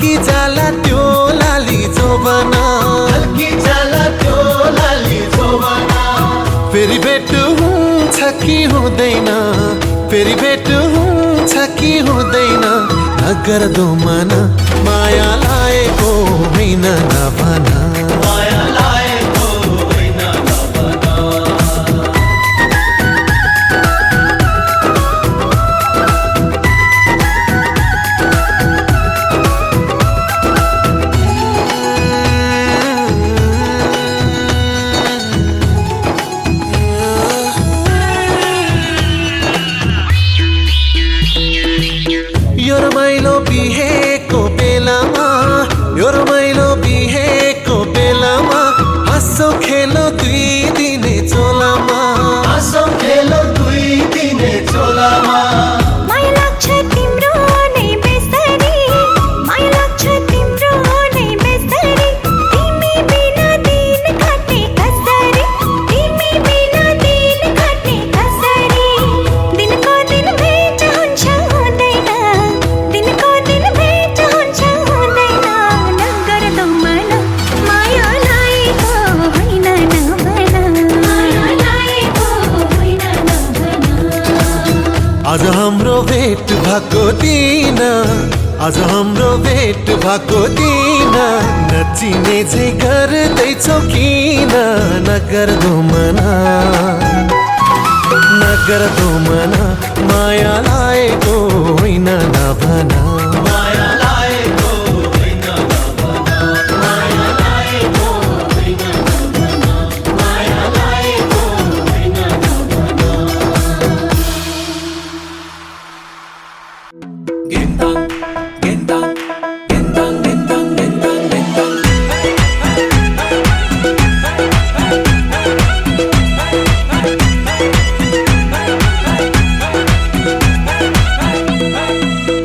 ढल्की जाला त्यो लाली जोबना, ढल्की जाला त्यो लाली जोबना। फेरि भेट हुन्छ कि हुँदैन, फेरि भेट हुन्छ कि हुँदैन, नगर दो मना माया लाएको होइन नभना, माया लाएको होइन नभना। यो रमाइलो बिहेको बेलामा, यो रमाइलो बिहेको बेलामा, हाँसो खेलो दुई दिने चोलामा, हाँसो खेलो दुई दिने चोलामा। माया लाग्छ तिम्रो नै बेसरी, माया लाग्छ तिम्रो नै बेसरी, तिमी बिना दिन काट्ने कसरी, तिमी बिना दिन काट्ने कसरी। दिनको दिन भेट हुन्छ हुँदैन, दिनको दिन भेट हुन्छ हुँदैन, नगर दो मना माया लाएको होइन नभना, माया लाएको होइन नभना। आज हाम्रो भेट भएको दिन, आज हाम्रो भेट भएको दिन, नचिने चाहिँ गर्दैछौ किन, नगर दो मना, नगर दो मना माया लाएको होइन नभना, माया लाएको होइन नभना, माया लाएको होइन नभना, माया लाएको होइन नभना। गिन्ताङ गिन्ताङ गिन्ताङ गिन्ताङ गिन्ताङ गिन्ताङ।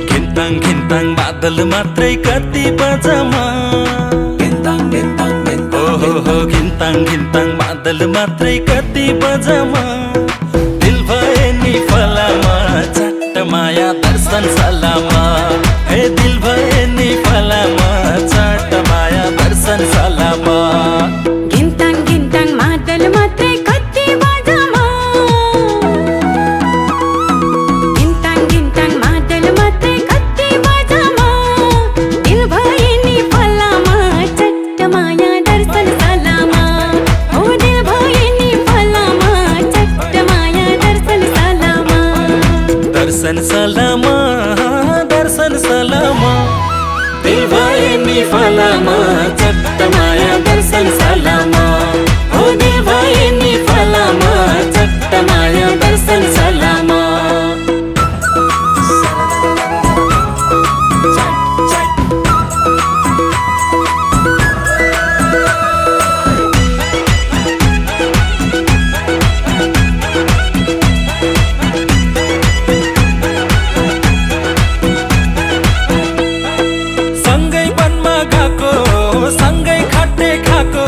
घिन्ताङ घिन्ताङ बादल मात्रै कति बजमा, गिन्ताङ गिन्ताङ गिन्ताङ। ओहो हो घिन्ताङ घिन्ताङ बादल मात्रै कति बजमा, दिल भए नि फलामा चट्ट माया दर्शन सलामा, हे दिल भए नि फलामा चट्ट माया दर्शन सलामा। गिन्ताङ गिन्ताङ मादल मात्रै कति बजमा, गिन्ताङ गिन्ताङ मादल मात्रै कति बजमा, दिल भए नि फलामा चट्ट माया दर्शन सलामा, हो दिल भए नि फलामा चट्ट माया दर्शन सलामा। दर्शन सलामा दर्शन सलामा, दिल भए नि फलामा चट्ट माया दर्शन सलामा, हो दिल भए नि फलामा चट्ट माया दर्शन सलामा। सँगै वनमा गएको, सँगै खट्टे खाएको,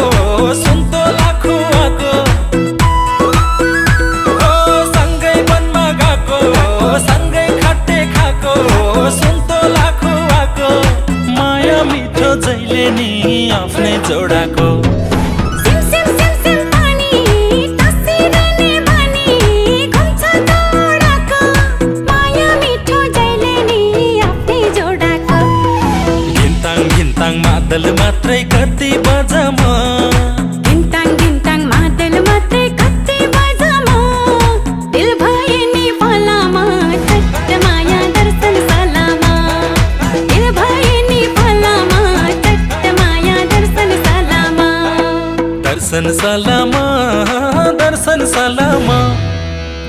सुन्तोला खुवाएको, हो सँगै वनमा गएको, सँगै खट्टे खाएको, सुन्तोला खुवाएको, माया मिठो जहिले नि आफ्नै जोडाको। सिम सिम सिम सिम पानी तसिरहने बानी, घुम्छ दौडाको, माया मिठो जहिले नि आफ्नै जोडाको। घिन्ताङ घिन्ताङ मादल मात्रै कति बजमा, गिन्ताङ गिन्ताङ मादल मात्रै कति बजमा, दिल भए नि फलामा चट्ट माया दर्शन सलामा, दिल भए नि फलामा चट्ट माया दर्शन सलामा। दर्शन सलामा दर्शन सलामा,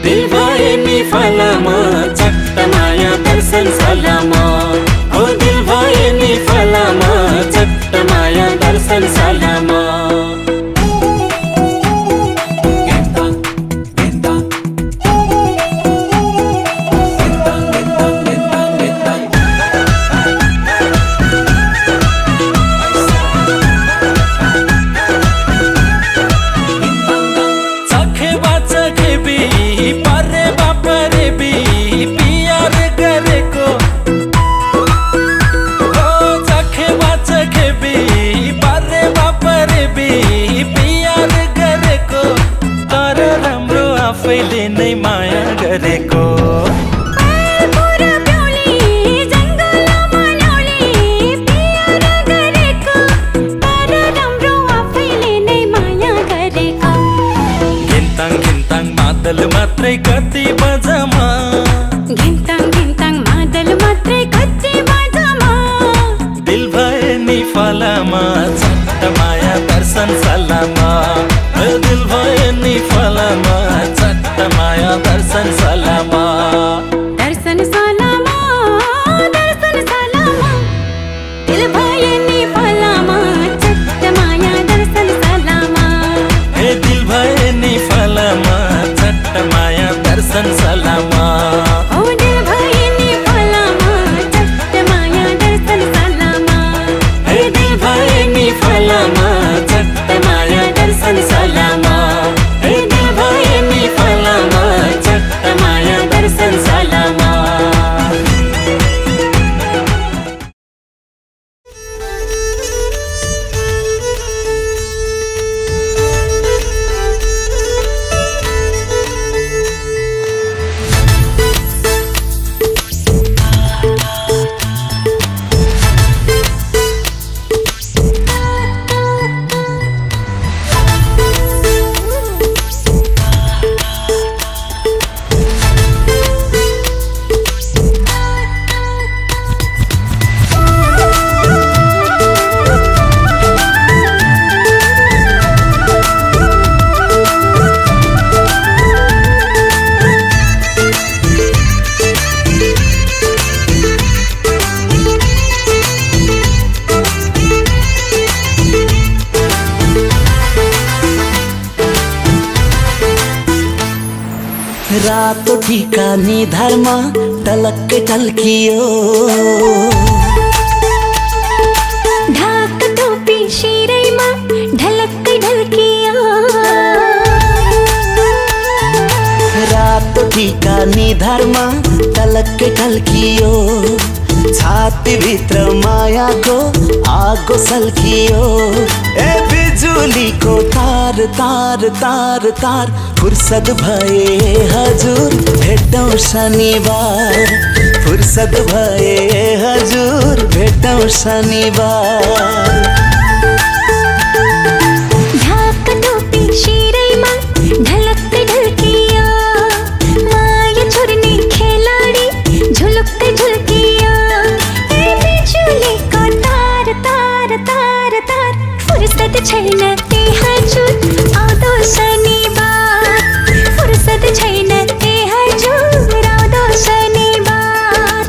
दिल भए नि फलामा चट्ट माया दर्शन सलामा, हो दिल भए नि फलामा चट्ट माया दर्शन सलामा। गिन्ताङ गिन्ताङ गिन्ताङ गिन्ताङ गिन्ताङ गिन्ताङ। चखे बाचा खेबी परे बापरे बी पियार गरेको, मादल मात्रै कति बजामा घिन्ताङ घिन्ताङ मादल मात्रै कति बाजामा दिल भए नि फलामा चट्ट माया दर्शन सलामा दिल भए नि फलामा चट्ट माया दर्शन सलामा दर्शन सलामा दर्शन सलामा दिल भए नि फलामा चट्ट माया दर्शन सलामा हे दिल भए नि फलामा चट्ट माया दर्शन सलामा ओ दिल भए नि फलामा चट्ट माया दर्शन सलामा हे दिल भए नि फलामा चट्ट माया दर्शन सलामा हे दिल भए नि फलामा चट्ट माया दर्शन सलामा रातो टीका निधारमा टलक्कै टल्कियो ढाक टोपी शिरैमा ढलक्कै ढल्कियो रातो टीका निधारमा टलक्कै टल्कियो छातीभित्र मायाको आगो सल्कियो ए बिजुलीको तार तार तार तार फुर्सद भए हजुर भेटौँ शनिबार फुर्सद भए हजुर भेटौँ शनिबार ढाक टोपी शिरैमा ढलक्कै ढल्कियो माया छोड्ने खेलाडी झुलुक्कै झुल्कियो ए बिजुलीको तार तार तार तार फुर्सद छैन ए हजुर आउँदो शनिबार फुर्सद छैन ए हजुर आउँदो शनिबार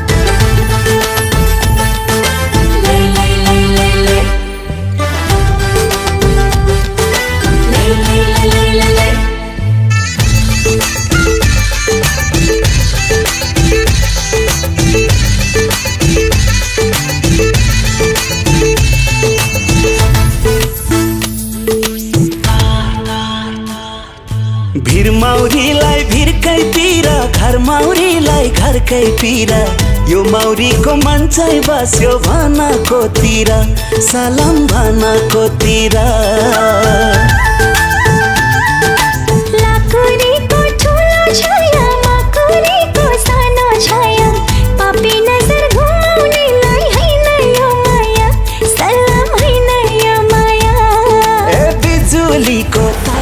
लै लै लै लै लै लै लै लै लै लै भिर मौरीलाई भिरकै पिरा घर मौरीलाई घरकै पिरा यो मौरीको मन चाहिँ बस्यो भनको तिर सलाम भनको तिर लाकुरीको ठुलो छाया माकुरीको सानो छाया पापी नजर घुमाउनेलाई हैन यो माया सलाम हैन यो माया ए बिजुलीको तार